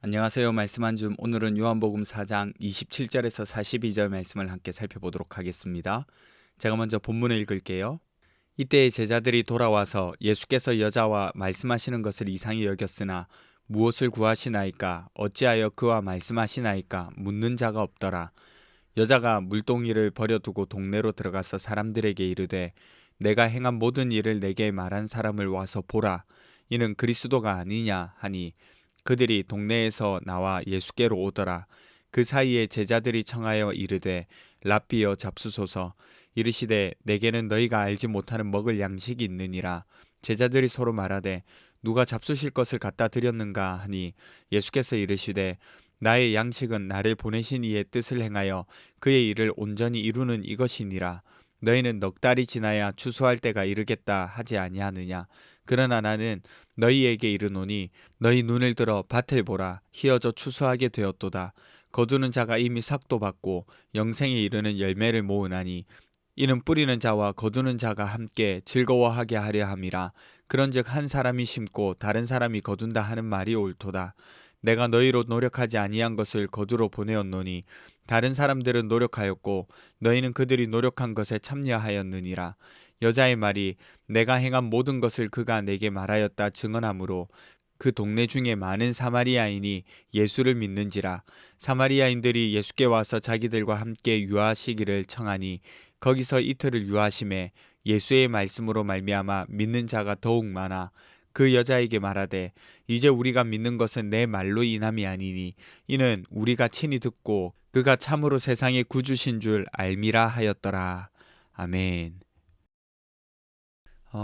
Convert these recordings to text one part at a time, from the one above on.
안녕하세요. 말씀 한 줌. 오늘은 요한복음 4장 27절에서 42절 말씀을 함께 살펴보도록 하겠습니다. 제가 먼저 본문을 읽을게요. 이때의 제자들이 돌아와서 예수께서 여자와 말씀하시는 것을 이상히 여겼으나 무엇을 구하시나이까 어찌하여 그와 말씀하시나이까 묻는 자가 없더라. 여자가 물동이를 버려두고 동네로 들어가서 사람들에게 이르되 내가 행한 모든 일을 내게 말한 사람을 와서 보라. 이는 그리스도가 아니냐 하니 그들이 동네에서 나와 예수께로 오더라. 그 사이에 제자들이 청하여 이르되 랍비여 잡수소서. 이르시되 내게는 너희가 알지 못하는 먹을 양식이 있느니라. 제자들이 서로 말하되 누가 잡수실 것을 갖다 드렸는가 하니 예수께서 이르시되 나의 양식은 나를 보내신 이의 뜻을 행하여 그의 일을 온전히 이루는 이것이니라. 너희는 넉 달이 지나야 추수할 때가 이르겠다 하지 아니하느냐. 그러나 나는 너희에게 이르노니 너희 눈을 들어 밭을 보라. 희어져 추수하게 되었도다. 거두는 자가 이미 삭도 받고 영생에 이르는 열매를 모으나니 이는 뿌리는 자와 거두는 자가 함께 즐거워하게 하려 함이라. 그런즉 한 사람이 심고 다른 사람이 거둔다 하는 말이 옳도다. 내가 너희로 노력하지 아니한 것을 거두러 보내었노니 다른 사람들은 노력하였고 너희는 그들이 노력한 것에 참여하였느니라. 여자의 말이 내가 행한 모든 것을 그가 내게 말하였다 증언하므로 그 동네 중에 많은 사마리아인이 예수를 믿는지라. 사마리아인들이 예수께 와서 자기들과 함께 유하시기를 청하니 거기서 이틀을 유하심에 예수의 말씀으로 말미암아 믿는 자가 더욱 많아 그 여자에게 말하되 이제 우리가 믿는 것은 내 말로 인함이 아니니 이는 우리가 친히 듣고 그가 참으로 세상의 구주신 줄 알미라 하였더라. 아멘.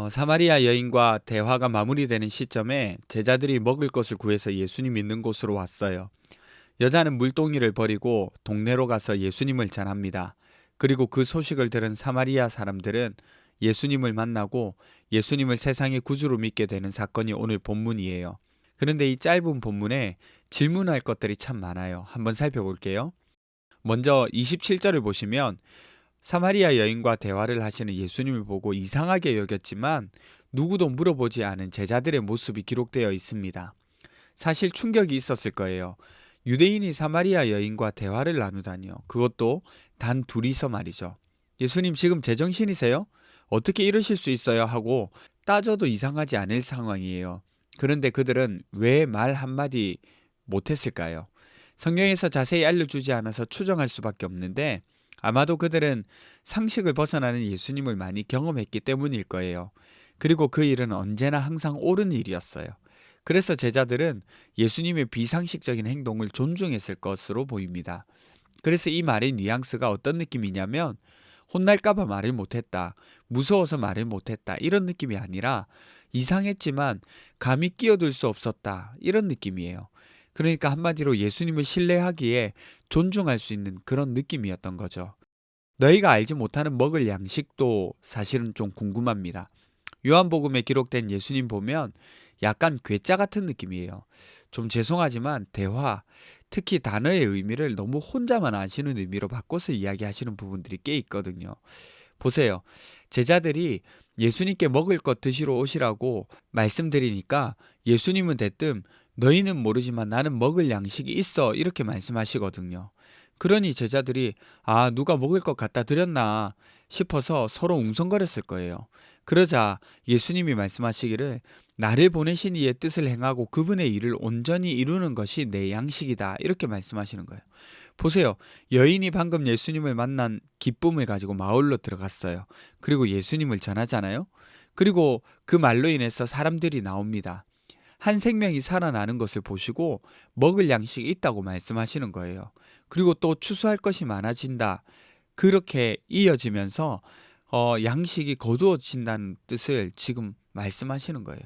사마리아 여인과 대화가 마무리되는 시점에 제자들이 먹을 것을 구해서 예수님 있는 곳으로 왔어요. 여자는 물동이를 버리고 동네로 가서 예수님을 전합니다. 그리고 그 소식을 들은 사마리아 사람들은 예수님을 만나고 예수님을 세상의 구주로 믿게 되는 사건이 오늘 본문이에요. 그런데 이 짧은 본문에 질문할 것들이 참 많아요. 한번 살펴볼게요. 먼저 27절을 보시면 사마리아 여인과 대화를 하시는 예수님을 보고 이상하게 여겼지만 누구도 물어보지 않은 제자들의 모습이 기록되어 있습니다. 사실 충격이 있었을 거예요. 유대인이 사마리아 여인과 대화를 나누다니요. 그것도 단 둘이서 말이죠. 예수님 지금 제정신이세요? 어떻게 이러실 수 있어요? 하고 따져도 이상하지 않을 상황이에요. 그런데 그들은 왜 말 한마디 못했을까요? 성경에서 자세히 알려주지 않아서 추정할 수밖에 없는데 아마도 그들은 상식을 벗어나는 예수님을 많이 경험했기 때문일 거예요. 그리고 그 일은 언제나 항상 옳은 일이었어요. 그래서 제자들은 예수님의 비상식적인 행동을 존중했을 것으로 보입니다. 그래서 이 말의 뉘앙스가 어떤 느낌이냐면 혼날까봐 말을 못했다, 무서워서 말을 못했다 이런 느낌이 아니라 이상했지만 감히 끼어들 수 없었다 이런 느낌이에요. 그러니까 한마디로 예수님을 신뢰하기에 존중할 수 있는 그런 느낌이었던 거죠. 너희가 알지 못하는 먹을 양식도 사실은 좀 궁금합니다. 요한복음에 기록된 예수님 보면 약간 괴짜 같은 느낌이에요. 좀 죄송하지만 대화, 특히 단어의 의미를 너무 혼자만 아시는 의미로 바꿔서 이야기하시는 부분들이 꽤 있거든요. 보세요. 제자들이 예수님께 먹을 것 드시러 오시라고 말씀드리니까 예수님은 대뜸 너희는 모르지만 나는 먹을 양식이 있어 이렇게 말씀하시거든요. 그러니 제자들이 누가 먹을 것 갖다 드렸나 싶어서 서로 웅성거렸을 거예요. 그러자 예수님이 말씀하시기를 나를 보내신 이의 뜻을 행하고 그분의 일을 온전히 이루는 것이 내 양식이다 이렇게 말씀하시는 거예요. 보세요. 여인이 방금 예수님을 만난 기쁨을 가지고 마을로 들어갔어요. 그리고 예수님을 전하잖아요. 그리고 그 말로 인해서 사람들이 나옵니다. 한 생명이 살아나는 것을 보시고 먹을 양식이 있다고 말씀하시는 거예요. 그리고 또 추수할 것이 많아진다. 그렇게 이어지면서 양식이 거두어진다는 뜻을 지금 말씀하시는 거예요.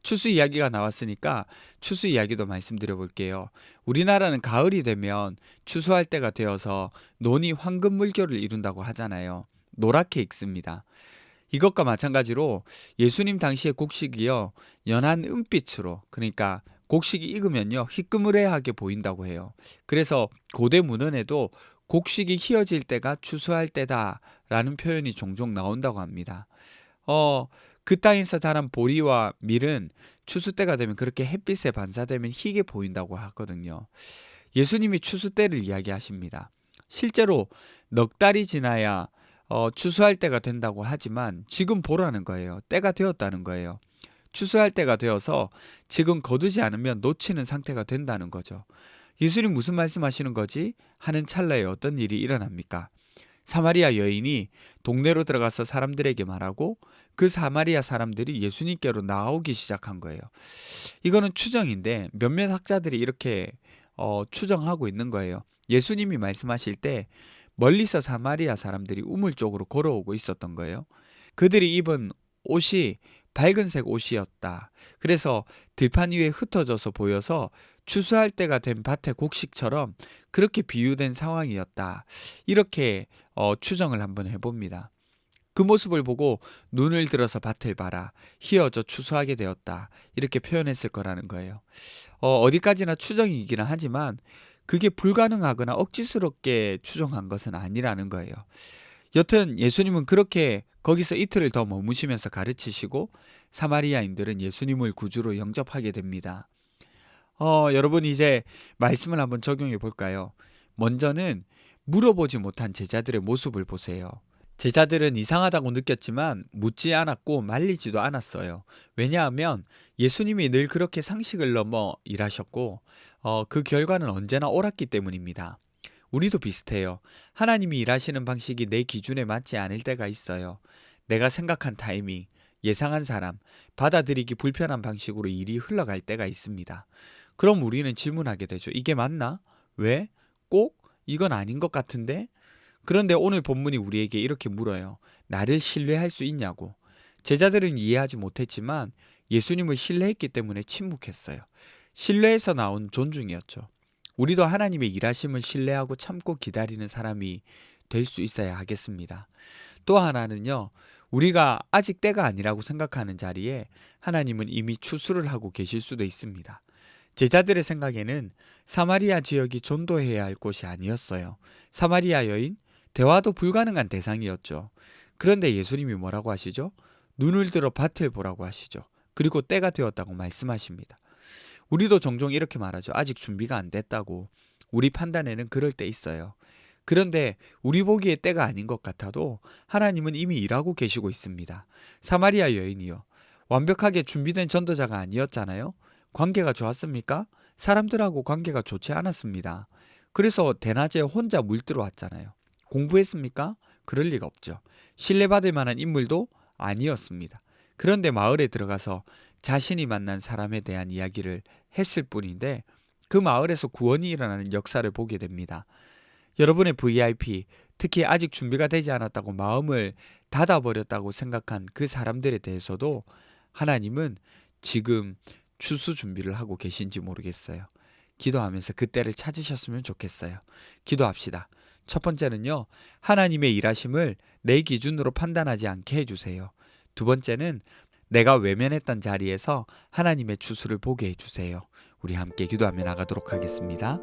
추수 이야기가 나왔으니까 추수 이야기도 말씀드려 볼게요. 우리나라는 가을이 되면 추수할 때가 되어서 논이 황금 물결을 이룬다고 하잖아요. 노랗게 익습니다. 이것과 마찬가지로 예수님 당시의 곡식이요. 연한 은빛으로 그러니까 곡식이 익으면요. 희끄무레하게 보인다고 해요. 그래서 고대 문헌에도 곡식이 희어질 때가 추수할 때다라는 표현이 종종 나온다고 합니다. 어, 그 땅에서 자란 보리와 밀은 추수 때가 되면 그렇게 햇빛에 반사되면 희게 보인다고 하거든요. 예수님이 추수 때를 이야기하십니다. 실제로 넉 달이 지나야 추수할 때가 된다고 하지만 지금 보라는 거예요. 때가 되었다는 거예요. 추수할 때가 되어서 지금 거두지 않으면 놓치는 상태가 된다는 거죠. 예수님 무슨 말씀하시는 거지? 하는 찰나에 어떤 일이 일어납니까? 사마리아 여인이 동네로 들어가서 사람들에게 말하고 그 사마리아 사람들이 예수님께로 나오기 시작한 거예요. 이거는 추정인데 몇몇 학자들이 이렇게 추정하고 있는 거예요. 예수님이 말씀하실 때 멀리서 사마리아 사람들이 우물 쪽으로 걸어오고 있었던 거예요. 그들이 입은 옷이 밝은색 옷이었다. 그래서 들판 위에 흩어져서 보여서 추수할 때가 된 밭의 곡식처럼 그렇게 비유된 상황이었다. 이렇게 추정을 한번 해봅니다. 그 모습을 보고 눈을 들어서 밭을 봐라. 희어져 추수하게 되었다. 이렇게 표현했을 거라는 거예요. 어디까지나 추정이기는 하지만 그게 불가능하거나 억지스럽게 추정한 것은 아니라는 거예요. 여튼 예수님은 그렇게 거기서 이틀을 더 머무시면서 가르치시고 사마리아인들은 예수님을 구주로 영접하게 됩니다. 여러분 이제 말씀을 한번 적용해 볼까요? 먼저는 물어보지 못한 제자들의 모습을 보세요. 제자들은 이상하다고 느꼈지만 묻지 않았고 말리지도 않았어요. 왜냐하면 예수님이 늘 그렇게 상식을 넘어 일하셨고 그 결과는 언제나 옳았기 때문입니다. 우리도 비슷해요. 하나님이 일하시는 방식이 내 기준에 맞지 않을 때가 있어요. 내가 생각한 타이밍, 예상한 사람, 받아들이기 불편한 방식으로 일이 흘러갈 때가 있습니다. 그럼 우리는 질문하게 되죠. 이게 맞나? 왜? 꼭? 이건 아닌 것 같은데? 그런데 오늘 본문이 우리에게 이렇게 물어요. 나를 신뢰할 수 있냐고. 제자들은 이해하지 못했지만 예수님을 신뢰했기 때문에 침묵했어요. 신뢰에서 나온 존중이었죠. 우리도 하나님의 일하심을 신뢰하고 참고 기다리는 사람이 될 수 있어야 하겠습니다. 또 하나는요, 우리가 아직 때가 아니라고 생각하는 자리에 하나님은 이미 추수를 하고 계실 수도 있습니다. 제자들의 생각에는 사마리아 지역이 전도해야 할 곳이 아니었어요. 사마리아 여인, 대화도 불가능한 대상이었죠. 그런데 예수님이 뭐라고 하시죠? 눈을 들어 밭을 보라고 하시죠. 그리고 때가 되었다고 말씀하십니다. 우리도 종종 이렇게 말하죠. 아직 준비가 안 됐다고. 우리 판단에는 그럴 때 있어요. 그런데 우리 보기에 때가 아닌 것 같아도 하나님은 이미 일하고 계시고 있습니다. 사마리아 여인이요. 완벽하게 준비된 전도자가 아니었잖아요. 관계가 좋았습니까? 사람들하고 관계가 좋지 않았습니다. 그래서 대낮에 혼자 물들어 왔잖아요. 공부했습니까? 그럴 리가 없죠. 신뢰받을 만한 인물도 아니었습니다. 그런데 마을에 들어가서 자신이 만난 사람에 대한 이야기를 했을 뿐인데 그 마을에서 구원이 일어나는 역사를 보게 됩니다. 여러분의 VIP, 특히 아직 준비가 되지 않았다고 마음을 닫아버렸다고 생각한 그 사람들에 대해서도 하나님은 지금 추수 준비를 하고 계신지 모르겠어요. 기도하면서 그때를 찾으셨으면 좋겠어요. 기도합시다. 첫 번째는요, 하나님의 일하심을 내 기준으로 판단하지 않게 해주세요. 두 번째는 내가 외면했던 자리에서 하나님의 추수를 보게 해주세요. 우리 함께 기도하며 나가도록 하겠습니다.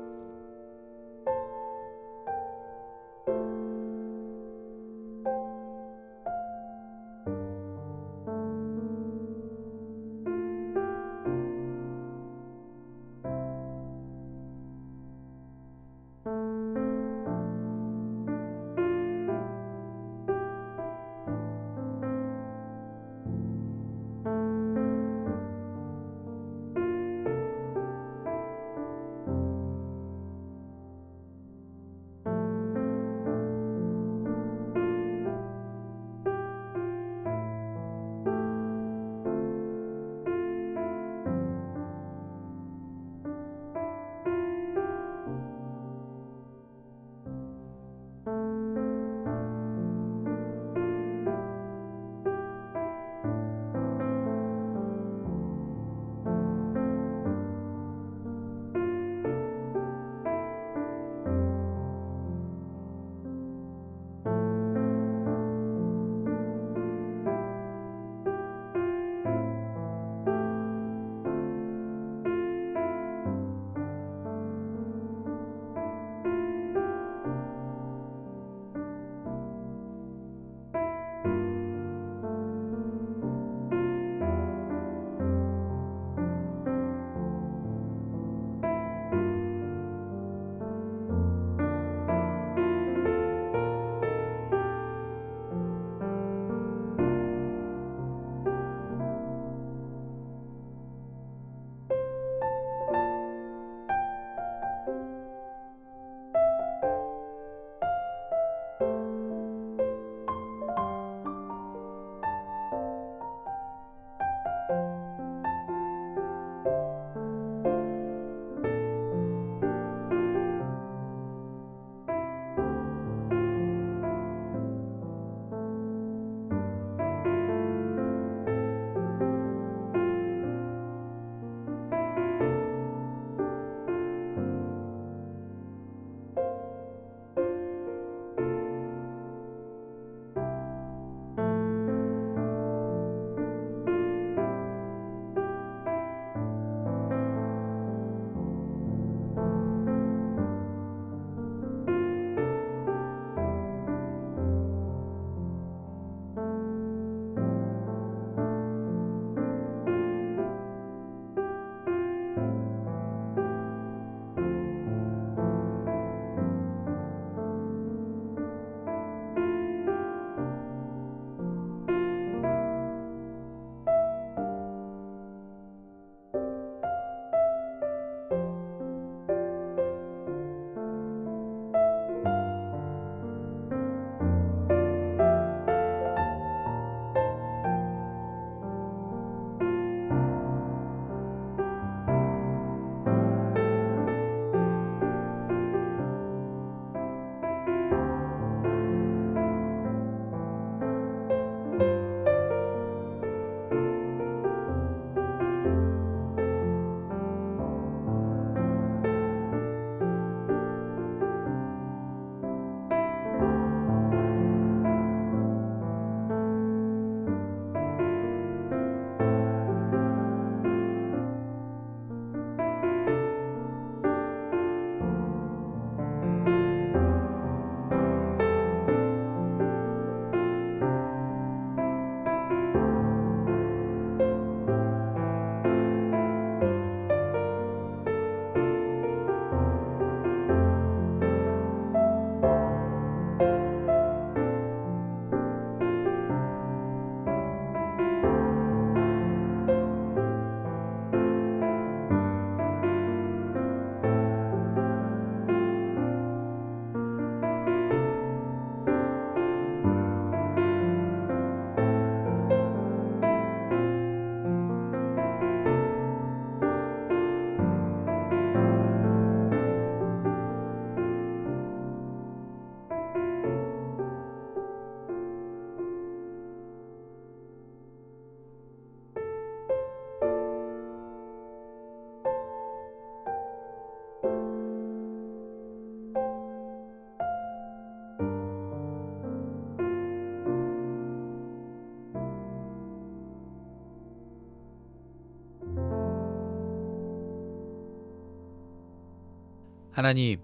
하나님,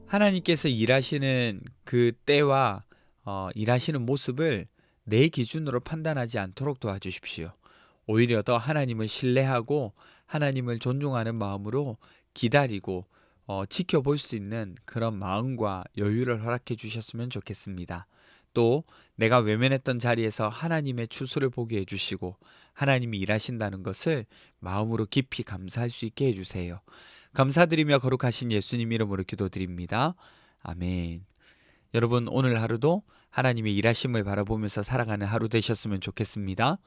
하나님께서 일하시는 그 때와 일하시는 모습을 내 기준으로 판단하지 않도록 도와주십시오. 오히려 더 하나님을 신뢰하고 하나님을 존중하는 마음으로 기다리고 지켜볼 수 있는 그런 마음과 여유를 허락해 주셨으면 좋겠습니다. 또 내가 외면했던 자리에서 하나님의 추수를 보게 해주시고 하나님이 일하신다는 것을 마음으로 깊이 감사할 수 있게 해주세요. 감사드리며 거룩하신 예수님 이름으로 기도드립니다. 아멘. 여러분 오늘 하루도 하나님의 일하심을 바라보면서 살아가는 하루 되셨으면 좋겠습니다.